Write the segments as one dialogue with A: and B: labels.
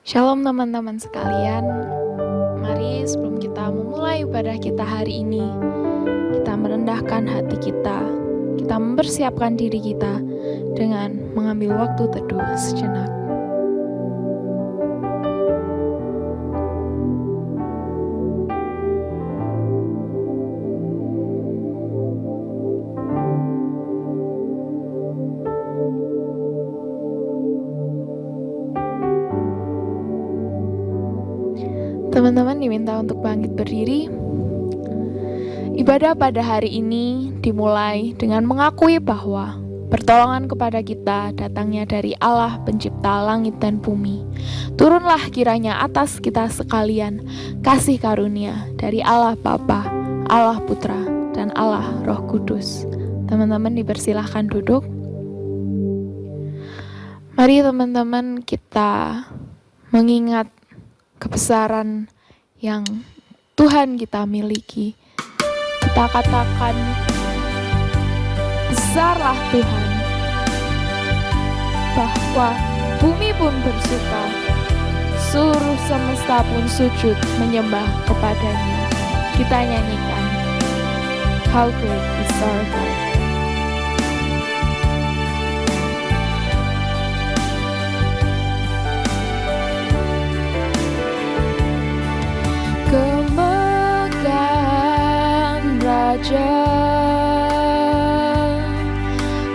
A: Shalom teman-teman sekalian. Mari sebelum kita memulai ibadah kita hari ini, kita merendahkan hati kita mempersiapkan diri kita dengan mengambil waktu teduh sejenak. Teman-teman diminta untuk bangkit berdiri. Ibadah pada hari ini dimulai dengan mengakui bahwa pertolongan kepada kita datangnya dari Allah pencipta langit dan bumi. Turunlah kiranya atas kita sekalian kasih karunia dari Allah Bapa, Allah Putra, dan Allah Roh Kudus. Teman-teman dipersilahkan duduk. Mari teman-teman kita mengingat kebesaran yang Tuhan kita miliki. Kita katakan, besarlah Tuhan, bahwa bumi pun bersuka, seluruh semesta pun sujud menyembah kepadanya. Kita nyanyikan, How Great is Our God. Kemegahan Raja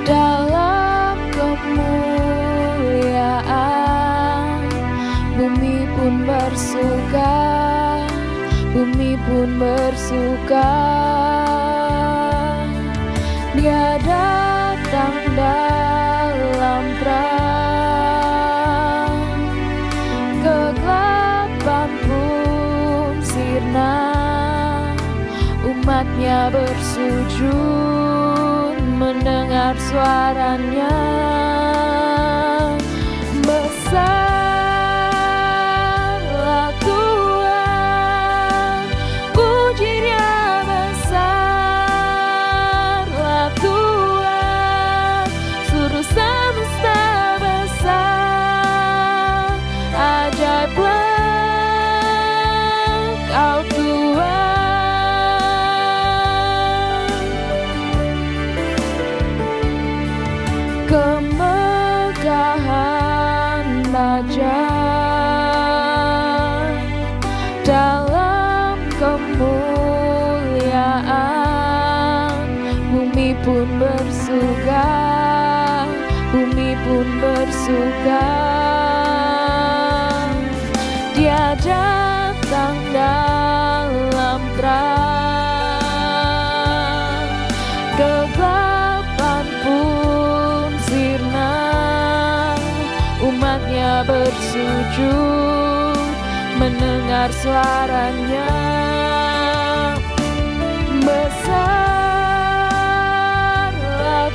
A: dalam kemuliaan, bumi pun bersuka, bumi pun bersuka. Dia datang dalam terang, kegelapan pun sirna, umatnya bersujud mendengar suaranya. Besarlah Tuhan, puji-Nya besarlah Tuhan, seluruh semesta besar, ajaiblah Kau Tuhan. Kemegahan Raja dalam kemuliaan, bumi pun bersuka, bumi pun bersuka. Dia datang dalam terang, kegelapan pun sirna, umatnya bersujud mendengar suaranya. Besarlah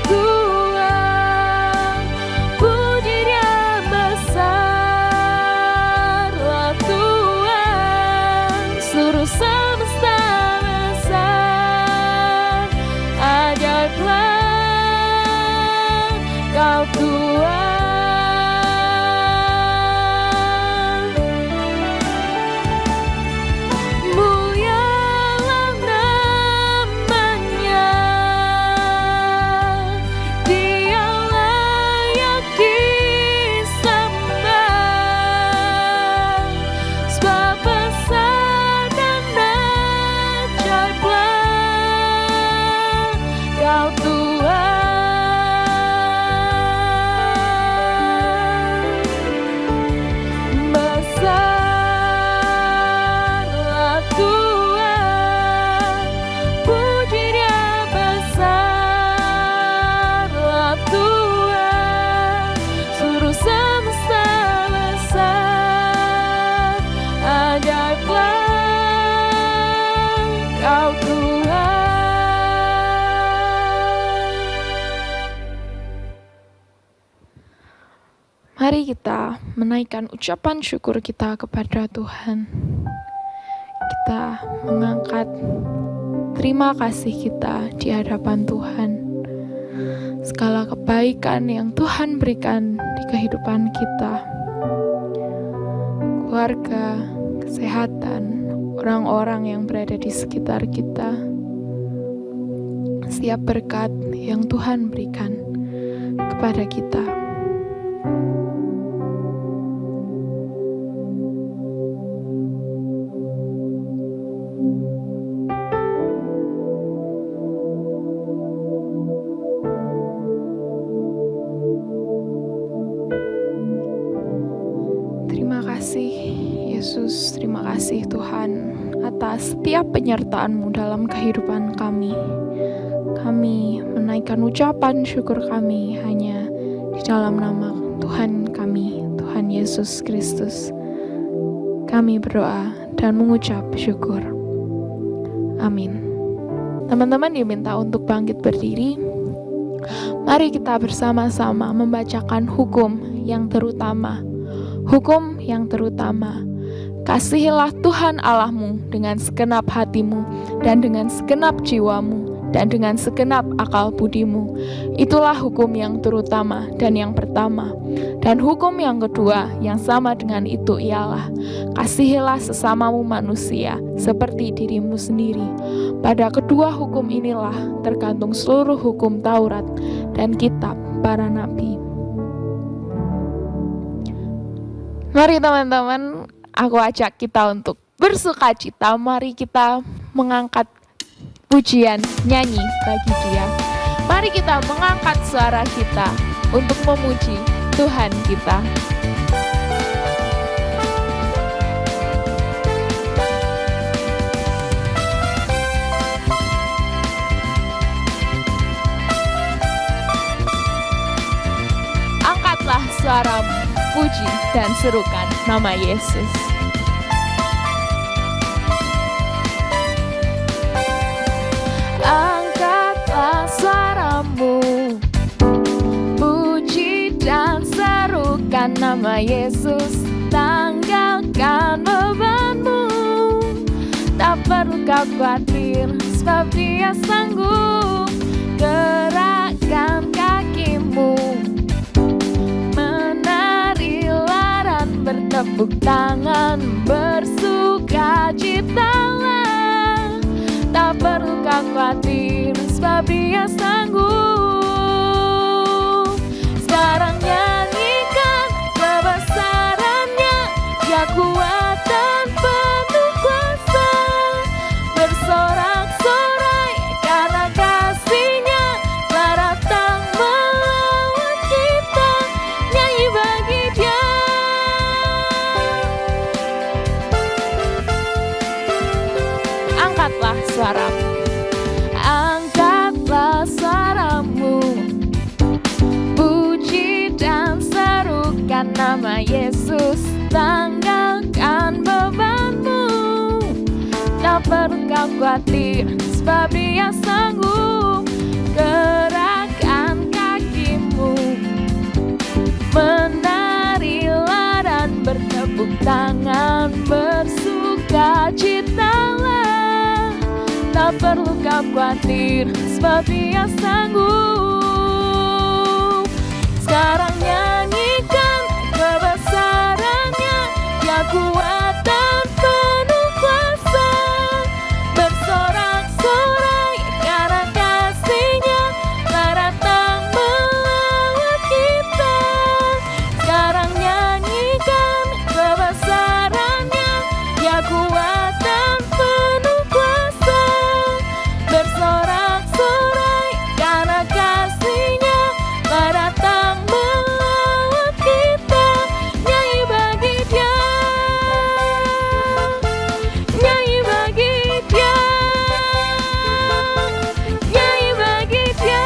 A: Tuhan, puji-Nya besarlah Tuhan, seluruh semesta besar, ajaiblah Kau Tuhan. Mulialah namanya, Dia layak disembah, sebab besar dan ajaiblah Kau Tuhan. Besarlah Tuhan, puji-Nya besarlah Tuhan, seluruh semesta besar, ajaiblah Kau Tuhan. Mari kita menaikkan ucapan syukur kita kepada Tuhan. Kita mengangkat terima kasih kita di hadapan Tuhan. Segala kebaikan yang Tuhan berikan di kehidupan kita. keluarga, kesehatan, orang-orang yang berada di sekitar kita, setiap berkat yang Tuhan berikan kepada kita. Terima kasih Yesus, terima kasih Tuhan atas setiap penyertaan-Mu dalam kehidupan kami. Kami menaikkan ucapan syukur kami hanya di dalam nama Tuhan kami, Tuhan Yesus Kristus. Kami berdoa dan mengucap syukur. Amin. Teman-teman diminta untuk bangkit berdiri. Mari kita bersama-sama membacakan hukum yang terutama. Hukum yang terutama. Kasihilah Tuhan Allahmu dengan segenap hatimu dan dengan segenap jiwamu dan dengan segenap akal budimu. Itulah hukum yang terutama dan yang pertama. Dan hukum yang kedua yang sama dengan itu ialah, kasihilah sesamamu manusia seperti dirimu sendiri. Pada kedua hukum inilah tergantung seluruh hukum Taurat dan kitab para nabi. Mari teman-teman, aku ajak kita untuk bersukacita. Mari kita mengangkat pujian, nyanyi bagi Dia. Mari kita mengangkat suara kita untuk memuji Tuhan kita. Angkatlah suaramu, puji dan serukan nama Yesus. Angkatlah suaramu, puji dan serukan nama Yesus. Tanggalkan bebanmu, tak perlu kau khawatir, sebab Dia sanggup. Gerakkan kakimu, bertepuk tangan, bersukacitalah. Tak perlu kau khawatir, sebab Dia sanggup. Sekarang nyanyikan kebesaran-Nya, Dia kuat dan penuh kuasa. Bersorak-sorai karena kasih-Nya telah datang melawan kita. Nyanyi bagi Dia. Angkatlah suaramu, angkatlah suaramu, puji dan serukan nama Yesus. Tanggalkan bebanmu, tak perlu kau khawatir, sebab Dia sanggup. Gerakkan kakimu, menarilah dan bertepuk tangan, bersukacitalah. Tak perlu kau khawatir, sebab Dia sanggup. Sekarang nyanyikan kebesaran-Nya, Dia kuat dan penuh kuasa. Bersorak-sorai karena kasih-Nya telah datang melawan kita. Sekarang nyanyikan kebesaran-Nya, Dia kuat dan penuh kuasa. Bersorak-sorai karena kasih-Nya telah datang melawan kita. Nyanyi bagi Dia, nyanyi bagi Dia, nyanyi bagi Dia.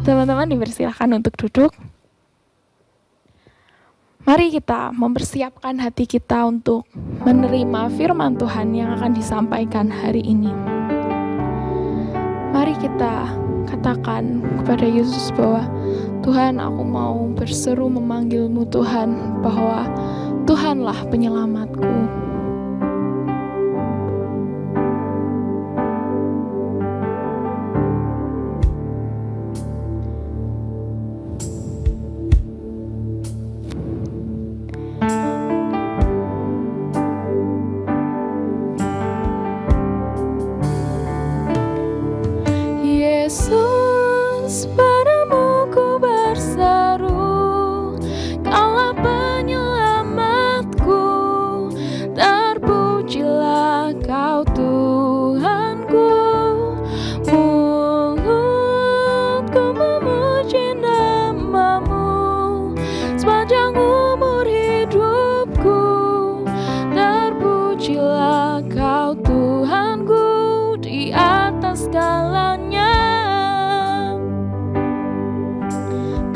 A: Teman-teman dipersilakan untuk duduk. Mari kita mempersiapkan hati kita untuk menerima firman Tuhan yang akan disampaikan hari ini. Mari kita katakan kepada Yesus bahwa Tuhan, aku mau berseru memanggil-Mu Tuhan, bahwa Tuhanlah penyelamatku.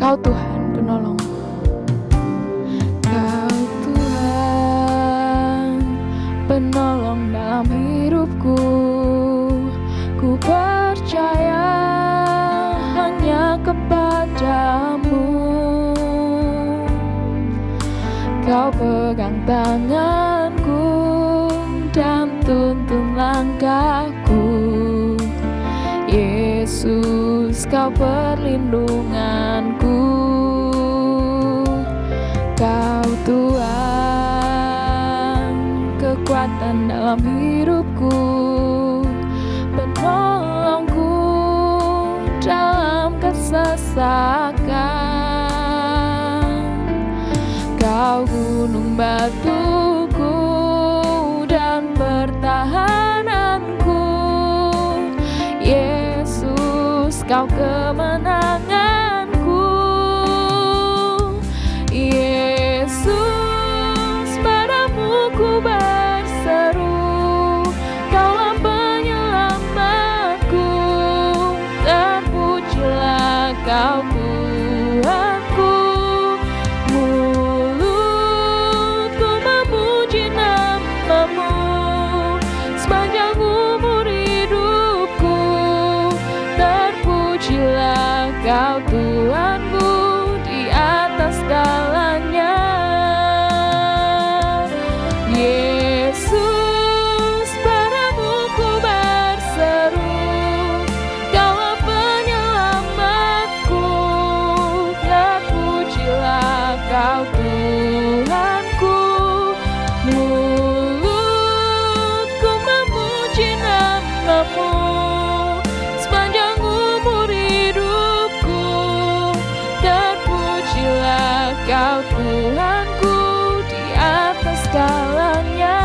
A: Kau Tuhan penolongku. Kau Tuhan penolong dalam hidupku. Ku percaya hanya kepadamu. Kau pegang tanganku dan tuntun langkahku. Yesus, kau perlindunganku. Kau Tuhan, kekuatan dalam hidupku, penolongku dalam kesesakan. Kau gunung batuku dan pertahananku. Yesus, kau kemenanganku. Yesus, padamu ku berseru. Kaulah penyelamatku. Terpujilah kau Tuhanku. Mulutku memuji namamu sepanjang umur hidupku. Terpujilah kau Tuhanku di atas segalanya. Yesus, padamu ku berseru. Kaulah penyelamatku. Terpujilah kau Tuhanku. Mulutku memuji namamu sepanjang umur hidupku. Terpujilah kau Tuhanku di atas segalanya.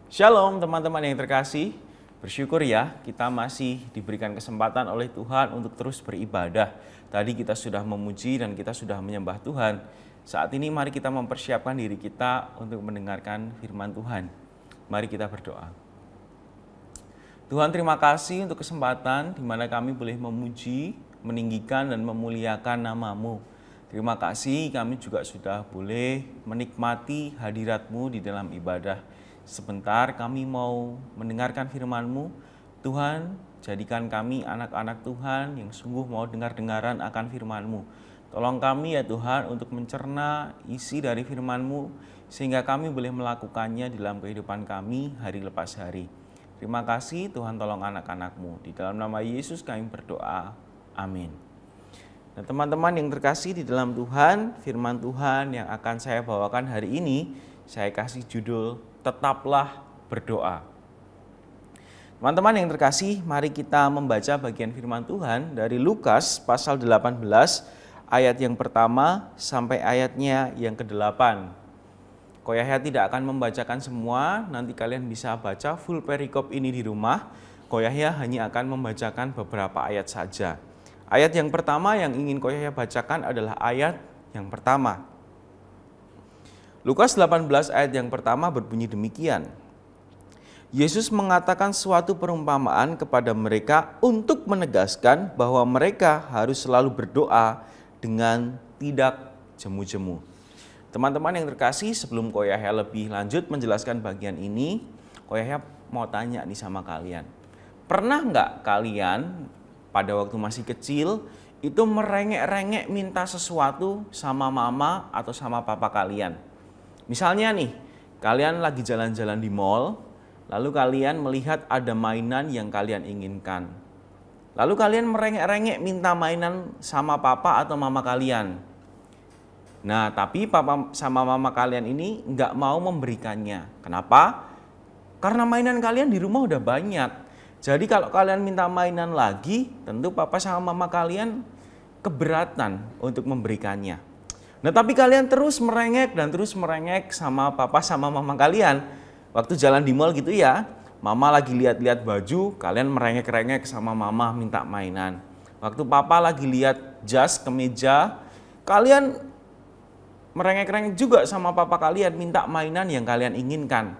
B: Shalom teman-teman yang terkasih, bersyukur ya kita masih diberikan kesempatan oleh Tuhan untuk terus beribadah. Tadi kita sudah memuji dan kita sudah menyembah Tuhan. Saat ini mari kita mempersiapkan diri kita untuk mendengarkan firman Tuhan. Mari kita berdoa. Tuhan, terima kasih untuk kesempatan di mana kami boleh memuji, meninggikan dan memuliakan nama-Mu. Terima kasih kami juga sudah boleh menikmati hadirat-Mu di dalam ibadah. Sebentar kami mau mendengarkan firman-Mu. Tuhan, jadikan kami anak-anak Tuhan yang sungguh mau dengar-dengaran akan firman-Mu. Tolong kami ya Tuhan untuk mencerna isi dari firman-Mu sehingga kami boleh melakukannya di dalam kehidupan kami hari lepas hari. Terima kasih Tuhan, tolong anak-anak-Mu. Di dalam nama Yesus kami berdoa. Amin. Nah, teman-teman yang terkasih di dalam Tuhan, firman Tuhan yang akan saya bawakan hari ini, saya kasih judul Tetaplah Berdoa. Teman-teman yang terkasih, mari kita membaca bagian firman Tuhan dari Lukas pasal 18 ayat yang pertama sampai ayatnya yang ke-8. Koyahya tidak akan membacakan semua, nanti kalian bisa baca full perikop ini di rumah. Koyahya hanya akan membacakan beberapa ayat saja. Ayat yang pertama yang ingin Koyahya bacakan adalah ayat yang pertama. Lukas 18 ayat yang pertama berbunyi demikian. Yesus mengatakan suatu perumpamaan kepada mereka untuk menegaskan bahwa mereka harus selalu berdoa dengan tidak jemu-jemu. Teman-teman yang terkasih, sebelum Koyahya lebih lanjut menjelaskan bagian ini, Koyahya mau tanya nih sama kalian. Pernah nggak kalian pada waktu masih kecil itu merengek-rengek minta sesuatu sama mama atau sama papa kalian? Misalnya nih, kalian lagi jalan-jalan di mall, lalu kalian melihat ada mainan yang kalian inginkan. Lalu kalian merengek-rengek minta mainan sama papa atau mama kalian. Nah, tapi papa sama mama kalian ini nggak mau memberikannya. Kenapa? Karena mainan kalian di rumah udah banyak. Jadi kalau kalian minta mainan lagi, tentu papa sama mama kalian keberatan untuk memberikannya. Nah, tapi kalian terus merengek sama papa sama mama kalian. Waktu jalan di mall gitu ya, mama lagi lihat-lihat baju, kalian merengek-rengek sama mama minta mainan. Waktu papa lagi lihat jas, kemeja, kalian merengek-rengek juga sama papa kalian minta mainan yang kalian inginkan.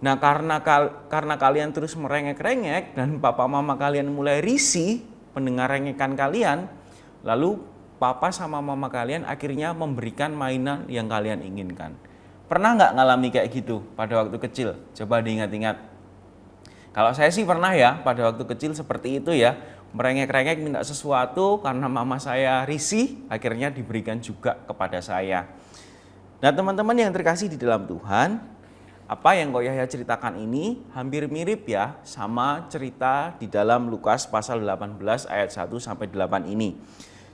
B: Nah, karena kalian terus merengek-rengek dan papa mama kalian mulai risih mendengar rengekan kalian, lalu papa sama mama kalian akhirnya memberikan mainan yang kalian inginkan. Pernah nggak ngalami kayak gitu pada waktu kecil? Coba diingat-ingat. Kalau saya sih pernah ya, pada waktu kecil seperti itu ya, merengek-rengek minta sesuatu karena mama saya risih, akhirnya diberikan juga kepada saya. Nah, teman-teman yang terkasih di dalam Tuhan, apa yang Ko Yahya ceritakan ini hampir mirip ya sama cerita di dalam Lukas pasal 18 ayat 1 sampai 8 ini.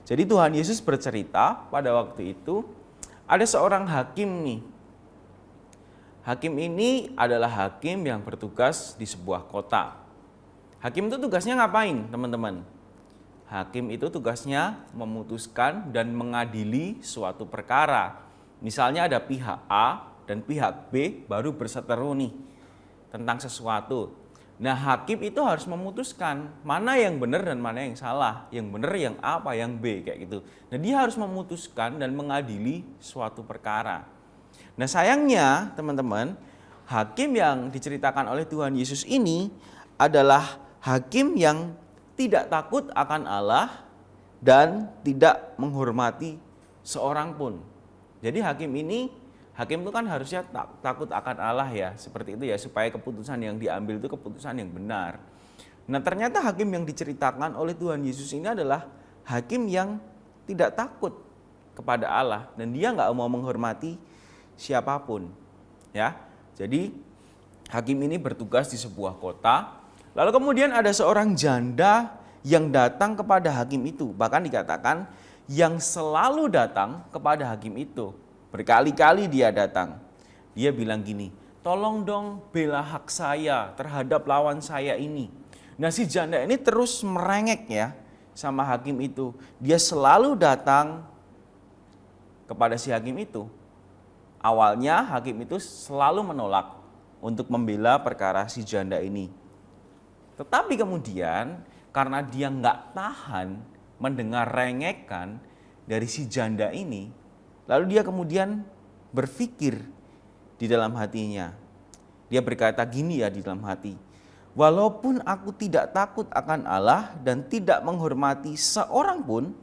B: Jadi Tuhan Yesus bercerita pada waktu itu ada seorang hakim nih. Hakim ini adalah hakim yang bertugas di sebuah kota. Hakim itu tugasnya ngapain, teman-teman? Hakim itu tugasnya memutuskan dan mengadili suatu perkara. Misalnya ada pihak A dan pihak B baru berseteru nih tentang sesuatu. Nah, hakim itu harus memutuskan mana yang benar dan mana yang salah. Yang benar yang A apa yang B kayak gitu. Nah, dia harus memutuskan dan mengadili suatu perkara. Nah, sayangnya teman-teman, hakim yang diceritakan oleh Tuhan Yesus ini adalah hakim yang tidak takut akan Allah dan tidak menghormati seorang pun. Jadi hakim itu kan harusnya takut akan Allah ya, seperti itu ya, supaya keputusan yang diambil itu keputusan yang benar. Nah, ternyata hakim yang diceritakan oleh Tuhan Yesus ini adalah hakim yang tidak takut kepada Allah dan dia nggak mau menghormati siapapun. Ya, jadi hakim ini bertugas di sebuah kota. Lalu kemudian ada seorang janda yang datang kepada hakim itu, bahkan dikatakan yang selalu datang kepada hakim itu. Berkali-kali dia datang. Dia bilang gini, tolong dong bela hak saya terhadap lawan saya ini. Nah, si janda ini terus merengek ya sama hakim itu. Dia selalu datang kepada si hakim itu. Awalnya hakim itu selalu menolak untuk membela perkara si janda ini. Tetapi kemudian karena dia nggak tahan mendengar rengekan dari si janda ini, lalu dia kemudian berpikir di dalam hatinya. Dia berkata gini ya di dalam hati, walaupun aku tidak takut akan Allah dan tidak menghormati seorang pun,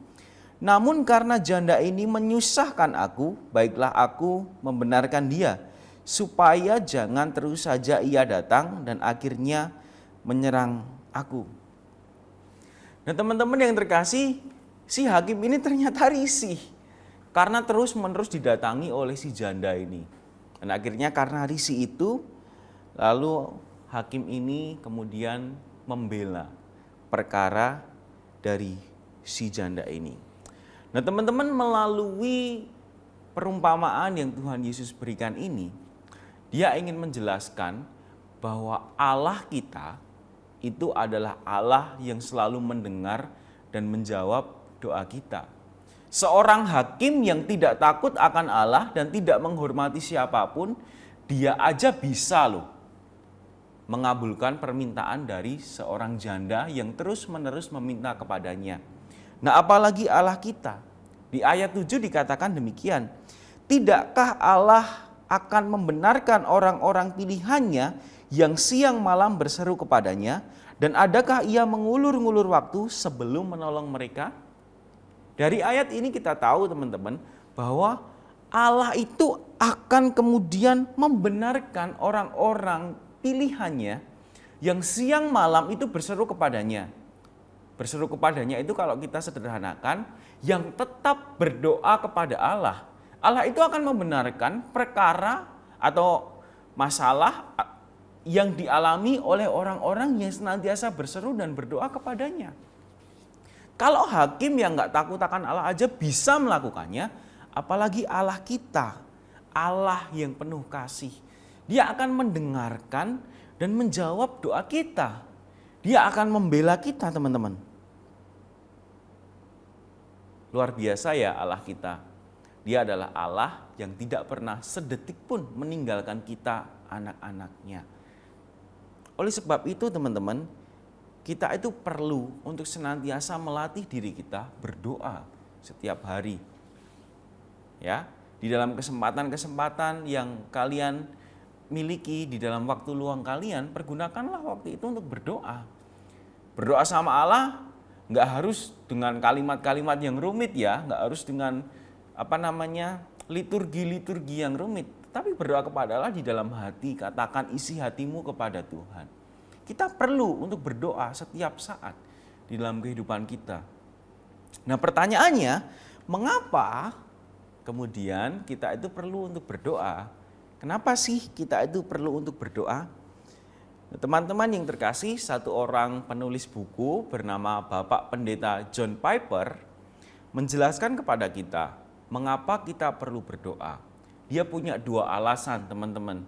B: namun karena janda ini menyusahkan aku, baiklah aku membenarkan dia, supaya jangan terus saja ia datang dan akhirnya menyerang aku. Nah, teman-teman yang terkasih, si hakim ini ternyata risih karena terus-menerus didatangi oleh si janda ini. Dan akhirnya karena risih itu, lalu hakim ini kemudian membela perkara dari si janda ini. Nah, teman-teman, melalui perumpamaan yang Tuhan Yesus berikan ini, dia ingin menjelaskan bahwa Allah kita itu adalah Allah yang selalu mendengar dan menjawab doa kita. Seorang hakim yang tidak takut akan Allah dan tidak menghormati siapapun, dia aja bisa loh mengabulkan permintaan dari seorang janda yang terus-menerus meminta kepadanya. Nah, apalagi Allah kita. Di ayat 7 dikatakan demikian, tidakkah Allah akan membenarkan orang-orang pilihannya yang siang malam berseru kepadanya, dan adakah ia mengulur-ngulur waktu sebelum menolong mereka? Dari ayat ini kita tahu teman-teman bahwa Allah itu akan kemudian membenarkan orang-orang pilihannya yang siang malam itu berseru kepadanya. Berseru kepadanya itu kalau kita sederhanakan, yang tetap berdoa kepada Allah. Allah itu akan membenarkan perkara atau masalah yang dialami oleh orang-orang yang senantiasa berseru dan berdoa kepadanya. Kalau hakim yang nggak takut akan Allah aja bisa melakukannya, apalagi Allah kita, Allah yang penuh kasih. Dia akan mendengarkan dan menjawab doa kita. Dia akan membela kita, teman-teman. Luar biasa ya Allah kita. Dia adalah Allah yang tidak pernah sedetik pun meninggalkan kita, anak-anaknya. Oleh sebab itu teman-teman, kita itu perlu untuk senantiasa melatih diri kita berdoa setiap hari. Ya, di dalam kesempatan-kesempatan yang kalian miliki di dalam waktu luang kalian, pergunakanlah waktu itu untuk berdoa. Berdoa sama Allah nggak harus dengan kalimat-kalimat yang rumit ya, nggak harus dengan liturgi-liturgi yang rumit. Tapi berdoa kepada Allah di dalam hati, katakan isi hatimu kepada Tuhan. Kita perlu untuk berdoa setiap saat di dalam kehidupan kita. Nah pertanyaannya, mengapa kemudian kita itu perlu untuk berdoa? Kenapa sih kita itu perlu untuk berdoa? Nah, teman-teman yang terkasih, satu orang penulis buku bernama Bapak Pendeta John Piper menjelaskan kepada kita mengapa kita perlu berdoa. Dia punya dua alasan, teman-teman.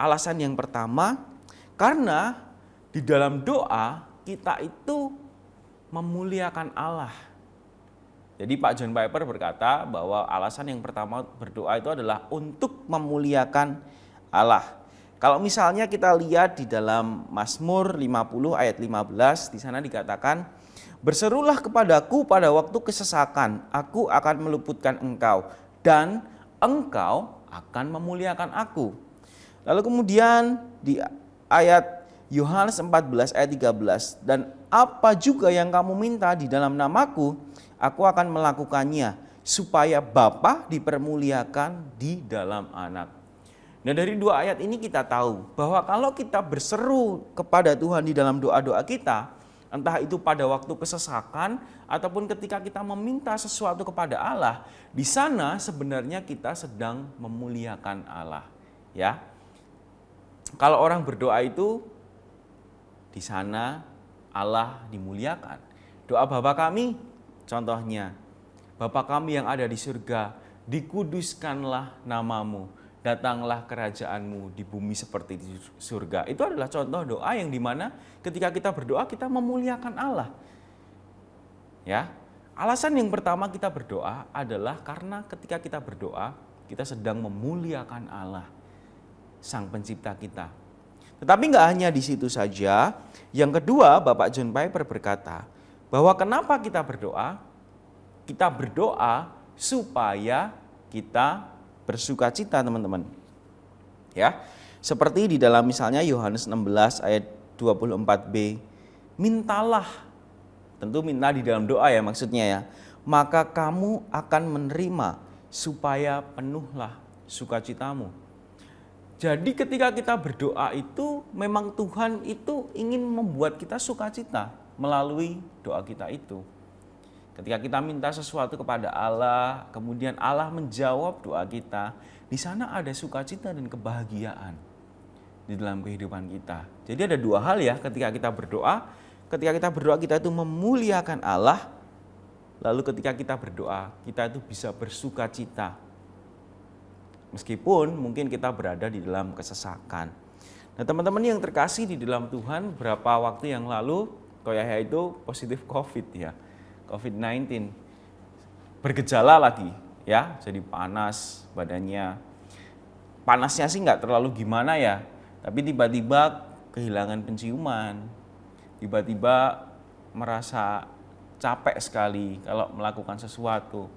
B: Alasan yang pertama, karena di dalam doa kita itu memuliakan Allah. Jadi Pak John Piper berkata bahwa alasan yang pertama berdoa itu adalah untuk memuliakan Allah. Kalau misalnya kita lihat di dalam Mazmur 50 ayat 15, di sana dikatakan, "Berserulah kepadaku pada waktu kesesakan, aku akan meluputkan engkau, dan engkau akan memuliakan aku." Lalu kemudian di ayat Yohanes 14 ayat 13, "Dan apa juga yang kamu minta di dalam namaku, aku akan melakukannya, supaya Bapa dipermuliakan di dalam Anak." Nah dari dua ayat ini kita tahu bahwa kalau kita berseru kepada Tuhan di dalam doa-doa kita, entah itu pada waktu kesesakan ataupun ketika kita meminta sesuatu kepada Allah, di sana sebenarnya kita sedang memuliakan Allah. Ya, kalau orang berdoa itu di sana Allah dimuliakan. Doa Bapa kami, contohnya, Bapa kami yang ada di surga, dikuduskanlah namamu, datanglah kerajaanmu di bumi seperti di surga. Itu adalah contoh doa yang dimana ketika kita berdoa kita memuliakan Allah. Ya, alasan yang pertama kita berdoa adalah karena ketika kita berdoa kita sedang memuliakan Allah, Sang Pencipta kita. Tetapi nggak hanya di situ saja. Yang kedua, Bapak John Piper berkata bahwa kenapa kita berdoa? Kita berdoa supaya kita bersuka cita, teman-teman. Ya, seperti di dalam misalnya Yohanes 16 ayat 24b, mintalah, tentu minta di dalam doa ya maksudnya ya, maka kamu akan menerima supaya penuhlah sukacitamu. Jadi ketika kita berdoa itu memang Tuhan itu ingin membuat kita sukacita melalui doa kita itu. Ketika kita minta sesuatu kepada Allah, kemudian Allah menjawab doa kita, di sana ada sukacita dan kebahagiaan di dalam kehidupan kita. Jadi ada dua hal ya ketika kita berdoa. Ketika kita berdoa kita itu memuliakan Allah, lalu ketika kita berdoa kita itu bisa bersukacita. Meskipun mungkin kita berada di dalam kesesakan. Nah teman-teman yang terkasih di dalam Tuhan, berapa waktu yang lalu Koyahya itu positif COVID ya. COVID-19, bergejala lagi ya, jadi panas badannya. Panasnya sih nggak terlalu gimana ya, tapi tiba-tiba kehilangan penciuman, tiba-tiba merasa capek sekali kalau melakukan sesuatu.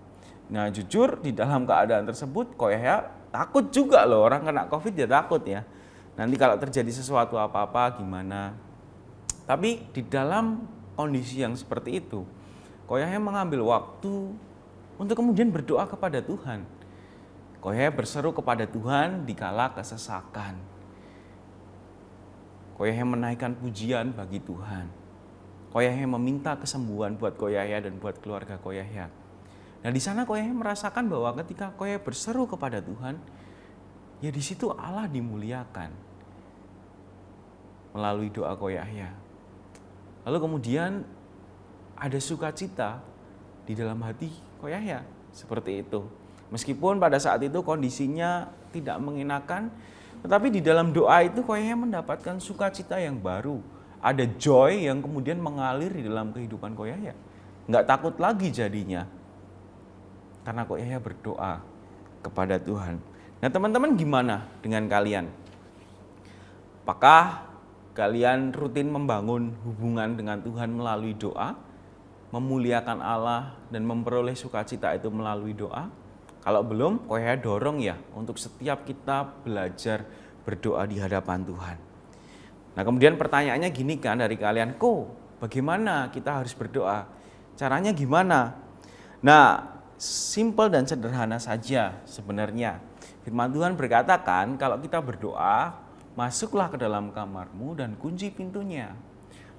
B: Nah jujur di dalam keadaan tersebut Koyahya takut juga loh, orang kena COVID ya takut ya. Nanti kalau terjadi sesuatu apa-apa gimana. Tapi di dalam kondisi yang seperti itu, Koyahya mengambil waktu untuk kemudian berdoa kepada Tuhan. Koyahya berseru kepada Tuhan di kala kesesakan. Koyahya menaikkan pujian bagi Tuhan. Koyahya meminta kesembuhan buat Koyahya dan buat keluarga Koyahya. Nah di sana Koyahya merasakan bahwa ketika Koyahya berseru kepada Tuhan, ya di situ Allah dimuliakan melalui doa Koyahya. Lalu kemudian ada sukacita di dalam hati Koyahya seperti itu. Meskipun pada saat itu kondisinya tidak mengenakan, tetapi di dalam doa itu Koyahya mendapatkan sukacita yang baru. Ada joy yang kemudian mengalir di dalam kehidupan Koyahya. Nggak takut lagi jadinya. Karena Koyahya berdoa kepada Tuhan. Nah teman-teman gimana dengan kalian? Apakah kalian rutin membangun hubungan dengan Tuhan melalui doa? Memuliakan Allah dan memperoleh sukacita itu melalui doa? Kalau belum, kok ya dorong ya untuk setiap kita belajar berdoa di hadapan Tuhan. Nah kemudian pertanyaannya gini kan dari kalian, kok bagaimana kita harus berdoa? Caranya gimana? Nah simple dan sederhana saja sebenarnya. Firman Tuhan berkata kan kalau kita berdoa, masuklah ke dalam kamarmu dan kunci pintunya.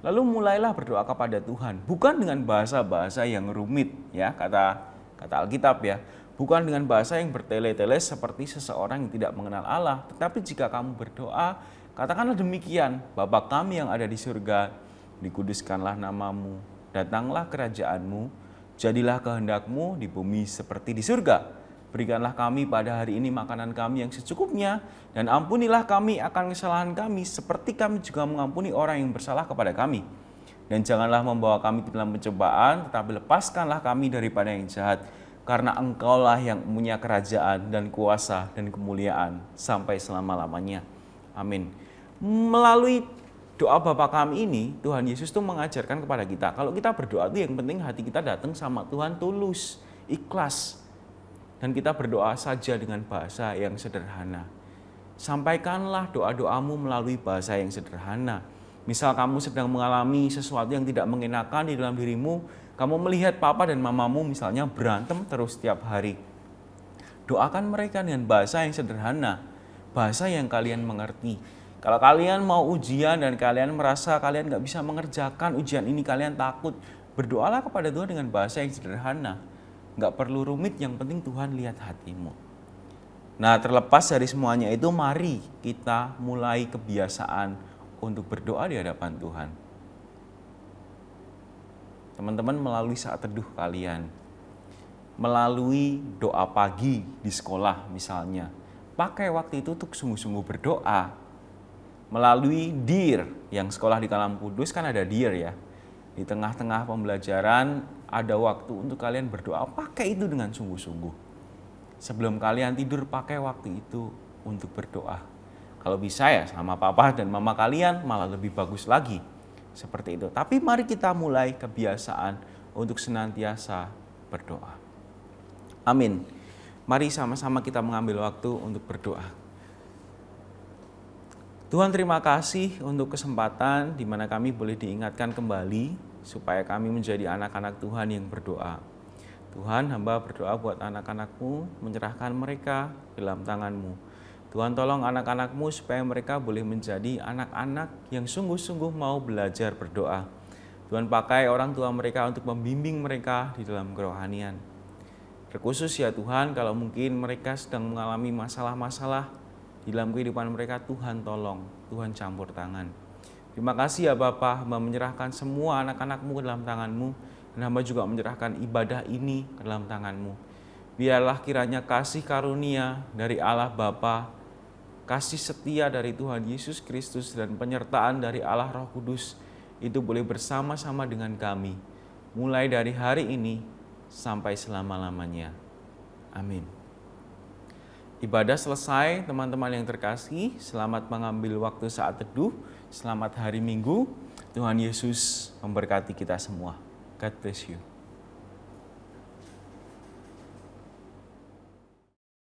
B: Lalu mulailah berdoa kepada Tuhan, bukan dengan bahasa-bahasa yang rumit ya, kata Alkitab ya. Bukan dengan bahasa yang bertele-tele seperti seseorang yang tidak mengenal Allah. Tetapi jika kamu berdoa, katakanlah demikian, Bapa kami yang ada di surga, dikuduskanlah namamu, datanglah kerajaanmu, jadilah kehendakmu di bumi seperti di surga. Berikanlah kami pada hari ini makanan kami yang secukupnya, dan ampunilah kami akan kesalahan kami, seperti kami juga mengampuni orang yang bersalah kepada kami. Dan janganlah membawa kami ke dalam pencobaan, tetapi lepaskanlah kami daripada yang jahat. Karena Engkaulah yang punya kerajaan dan kuasa dan kemuliaan sampai selama-lamanya. Amin. Melalui doa Bapa kami ini, Tuhan Yesus tuh mengajarkan kepada kita, kalau kita berdoa itu yang penting hati kita datang sama Tuhan tulus, ikhlas. Dan kita berdoa saja dengan bahasa yang sederhana. Sampaikanlah doa-doamu melalui bahasa yang sederhana. Misal kamu sedang mengalami sesuatu yang tidak mengenakan di dalam dirimu, kamu melihat papa dan mamamu misalnya berantem terus setiap hari. Doakan mereka dengan bahasa yang sederhana, bahasa yang kalian mengerti. Kalau kalian mau ujian dan kalian merasa kalian nggak bisa mengerjakan ujian ini, kalian takut, berdoalah kepada Tuhan dengan bahasa yang sederhana. Nggak perlu rumit, yang penting Tuhan lihat hatimu. Nah terlepas dari semuanya itu, mari kita mulai kebiasaan untuk berdoa di hadapan Tuhan. Teman-teman, melalui saat teduh kalian, melalui doa pagi di sekolah misalnya, pakai waktu itu untuk sungguh-sungguh berdoa. Melalui DIR, yang sekolah di Kalam Kudus kan ada DIR ya. Di tengah-tengah pembelajaran ada waktu untuk kalian berdoa, pakai itu dengan sungguh-sungguh. Sebelum kalian tidur, pakai waktu itu untuk berdoa. Kalau bisa ya sama papa dan mama kalian malah lebih bagus lagi. Seperti itu. Tapi mari kita mulai kebiasaan untuk senantiasa berdoa. Amin. Mari sama-sama kita mengambil waktu untuk berdoa. Tuhan, terima kasih untuk kesempatan di mana kami boleh diingatkan kembali supaya kami menjadi anak-anak Tuhan yang berdoa. Tuhan, hamba berdoa buat anak-anak-Mu, menyerahkan mereka dalam tangan-Mu. Tuhan, tolong anak-anak-Mu supaya mereka boleh menjadi anak-anak yang sungguh-sungguh mau belajar berdoa. Tuhan, pakai orang tua mereka untuk membimbing mereka di dalam kerohanian. Terkhusus ya Tuhan, kalau mungkin mereka sedang mengalami masalah-masalah di dalam kehidupan mereka, Tuhan tolong, Tuhan campur tangan. Terima kasih ya Bapa, hamba menyerahkan semua anak-anak-Mu ke dalam tangan-Mu, dan hamba juga menyerahkan ibadah ini ke dalam tangan-Mu. Biarlah kiranya kasih karunia dari Allah Bapa, kasih setia dari Tuhan Yesus Kristus, dan penyertaan dari Allah Roh Kudus itu boleh bersama-sama dengan kami, mulai dari hari ini sampai selama-lamanya. Amin. Ibadah selesai, teman-teman yang terkasih. Selamat mengambil waktu saat teduh. Selamat hari Minggu. Tuhan Yesus memberkati kita semua. God bless you.